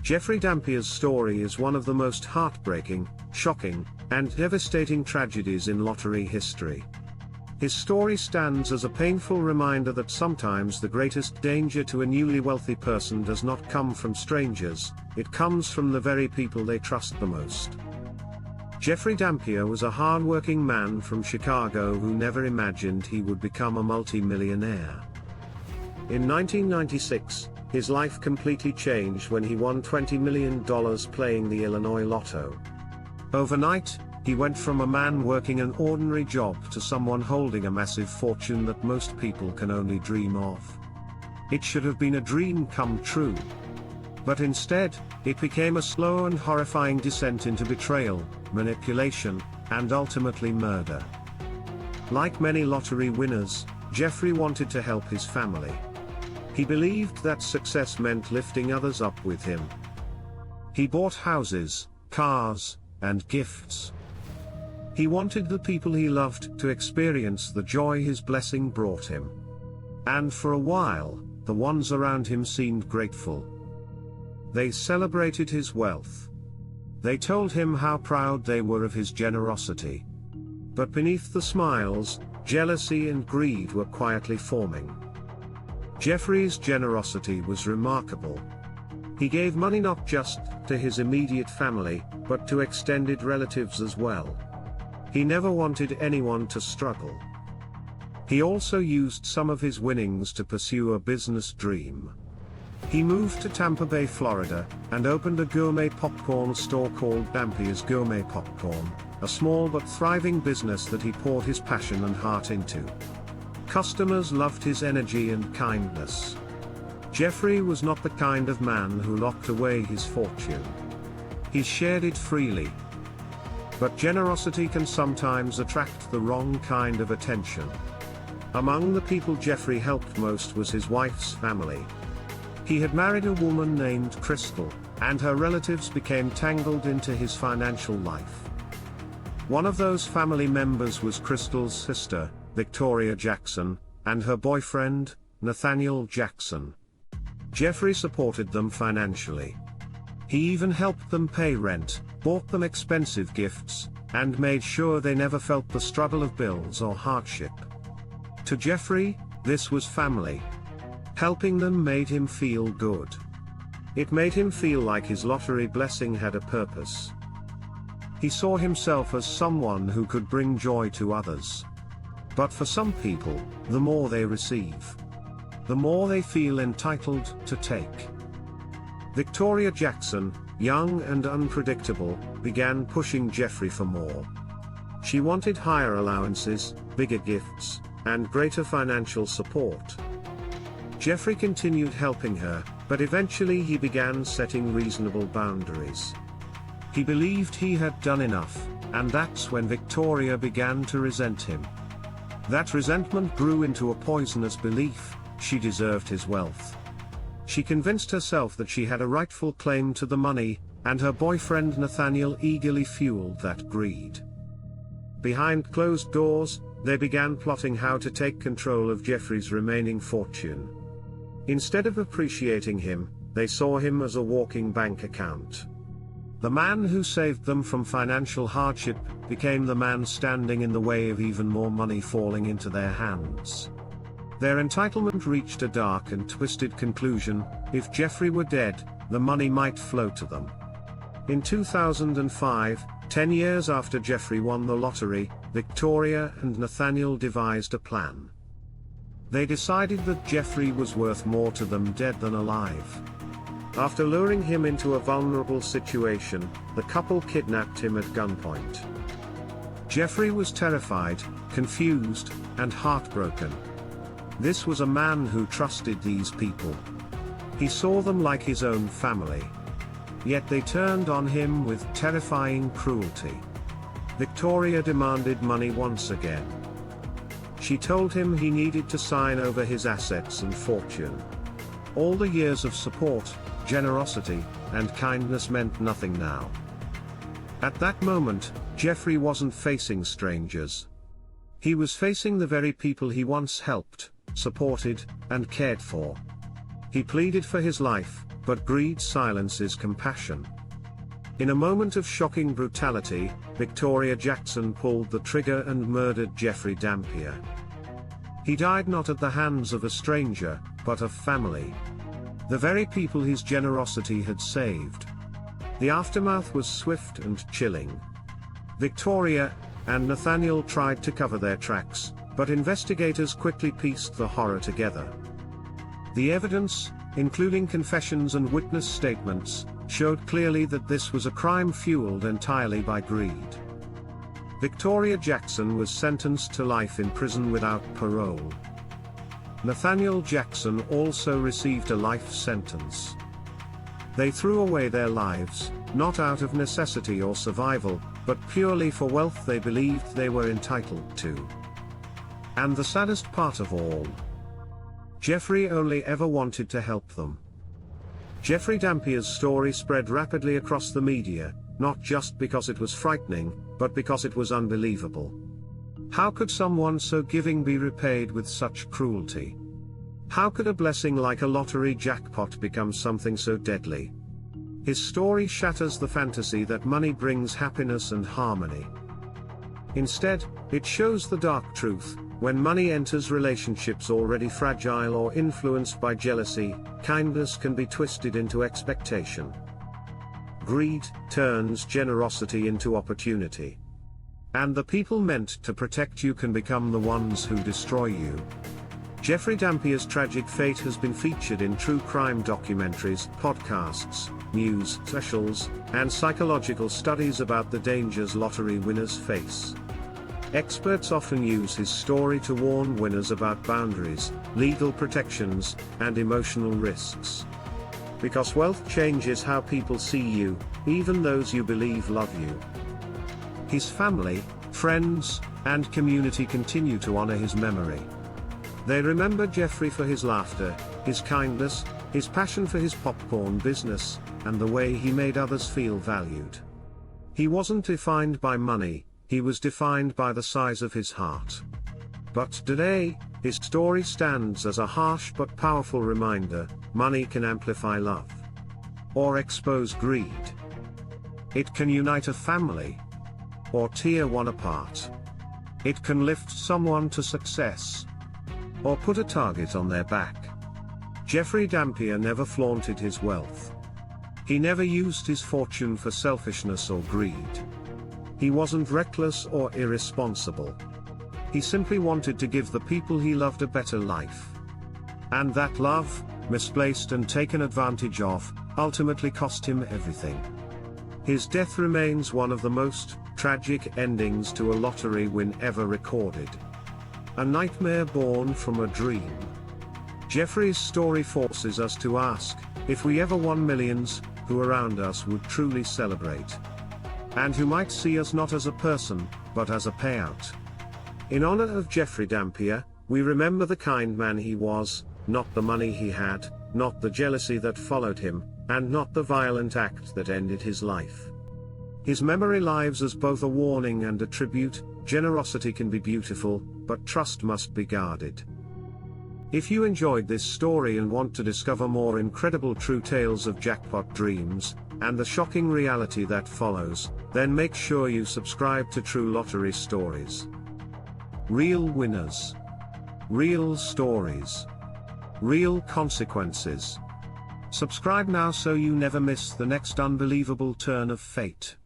Jeffrey Dampier's story is one of the most heartbreaking, shocking, and devastating tragedies in lottery history. His story stands as a painful reminder that sometimes the greatest danger to a newly wealthy person does not come from strangers, it comes from the very people they trust the most. Jeffrey Dampier was a hard-working man from Chicago who never imagined he would become a multi-millionaire. In 1996, his life completely changed when he won $20 million playing the Illinois Lotto. Overnight, he went from a man working an ordinary job to someone holding a massive fortune that most people can only dream of. It should have been a dream come true. But instead, it became a slow and horrifying descent into betrayal, manipulation, and ultimately murder. Like many lottery winners, Jeffrey wanted to help his family. He believed that success meant lifting others up with him. He bought houses, cars, and gifts. He wanted the people he loved to experience the joy his blessing brought him. And for a while, the ones around him seemed grateful. They celebrated his wealth. They told him how proud they were of his generosity. But beneath the smiles, jealousy and greed were quietly forming. Jeffrey's generosity was remarkable. He gave money not just to his immediate family, but to extended relatives as well. He never wanted anyone to struggle. He also used some of his winnings to pursue a business dream. He moved to Tampa Bay, Florida, and opened a gourmet popcorn store called Dampier's Gourmet Popcorn, a small but thriving business that he poured his passion and heart into. Customers loved his energy and kindness. Jeffrey was not the kind of man who locked away his fortune. He shared it freely. But generosity can sometimes attract the wrong kind of attention. Among the people Jeffrey helped most was his wife's family. He had married a woman named Crystal, and her relatives became tangled into his financial life. One of those family members was Crystal's sister, Victoria Jackson, and her boyfriend, Nathaniel Jackson. Jeffrey supported them financially. He even helped them pay rent, bought them expensive gifts, and made sure they never felt the struggle of bills or hardship. To Jeffrey, this was family. Helping them made him feel good. It made him feel like his lottery blessing had a purpose. He saw himself as someone who could bring joy to others. But for some people, the more they receive, the more they feel entitled to take. Victoria Jackson, young and unpredictable, began pushing Jeffrey for more. She wanted higher allowances, bigger gifts, and greater financial support. Jeffrey continued helping her, but eventually he began setting reasonable boundaries. He believed he had done enough, and that's when Victoria began to resent him. That resentment grew into a poisonous belief: she deserved his wealth. She convinced herself that she had a rightful claim to the money, and her boyfriend Nathaniel eagerly fueled that greed. Behind closed doors, they began plotting how to take control of Jeffrey's remaining fortune. Instead of appreciating him, they saw him as a walking bank account. The man who saved them from financial hardship became the man standing in the way of even more money falling into their hands. Their entitlement reached a dark and twisted conclusion: if Jeffrey were dead, the money might flow to them. In 2005, 10 years after Jeffrey won the lottery, Victoria and Nathaniel devised a plan. They decided that Jeffrey was worth more to them dead than alive. After luring him into a vulnerable situation, the couple kidnapped him at gunpoint. Jeffrey was terrified, confused, and heartbroken. This was a man who trusted these people. He saw them like his own family. Yet they turned on him with terrifying cruelty. Victoria demanded money once again. She told him he needed to sign over his assets and fortune. All the years of support, generosity, and kindness meant nothing now. At that moment, Jeffrey wasn't facing strangers. He was facing the very people he once helped, supported, and cared for. He pleaded for his life, but greed silences compassion. In a moment of shocking brutality, Victoria Jackson pulled the trigger and murdered Jeffrey Dampier. He died not at the hands of a stranger, but of family. The very people his generosity had saved. The aftermath was swift and chilling. Victoria and Nathaniel tried to cover their tracks, but investigators quickly pieced the horror together. The evidence, including confessions and witness statements, showed clearly that this was a crime fueled entirely by greed. Victoria Jackson was sentenced to life in prison without parole. Nathaniel Jackson also received a life sentence. They threw away their lives, not out of necessity or survival, but purely for wealth they believed they were entitled to. And the saddest part of all, Jeffrey only ever wanted to help them. Jeffrey Dampier's story spread rapidly across the media, not just because it was frightening, but because it was unbelievable. How could someone so giving be repaid with such cruelty? How could a blessing like a lottery jackpot become something so deadly? His story shatters the fantasy that money brings happiness and harmony. Instead, it shows the dark truth: when money enters relationships already fragile or influenced by jealousy, kindness can be twisted into expectation. Greed turns generosity into opportunity. And the people meant to protect you can become the ones who destroy you. Jeffrey Dampier's tragic fate has been featured in true crime documentaries, podcasts, news specials, and psychological studies about the dangers lottery winners face. Experts often use his story to warn winners about boundaries, legal protections, and emotional risks. Because wealth changes how people see you, even those you believe love you. His family, friends, and community continue to honor his memory. They remember Jeffrey for his laughter, his kindness, his passion for his popcorn business, and the way he made others feel valued. He wasn't defined by money, he was defined by the size of his heart. But today, his story stands as a harsh but powerful reminder: money can amplify love, or expose greed. It can unite a family, or tear one apart. It can lift someone to success, or put a target on their back. Jeffrey Dampier never flaunted his wealth. He never used his fortune for selfishness or greed. He wasn't reckless or irresponsible. He simply wanted to give the people he loved a better life. And that love, misplaced and taken advantage of, ultimately cost him everything. His death remains one of the most tragic endings to a lottery win ever recorded. A nightmare born from a dream. Jeffrey's story forces us to ask, if we ever won millions, who around us would truly celebrate? And who might see us not as a person, but as a payout? In honor of Jeffrey Dampier, we remember the kind man he was, not the money he had, not the jealousy that followed him, and not the violent act that ended his life. His memory lives as both a warning and a tribute. Generosity can be beautiful, but trust must be guarded. If you enjoyed this story and want to discover more incredible true tales of jackpot dreams, and the shocking reality that follows, then make sure you subscribe to True Lottery Stories. Real winners. Real stories. Real consequences. Subscribe now so you never miss the next unbelievable turn of fate.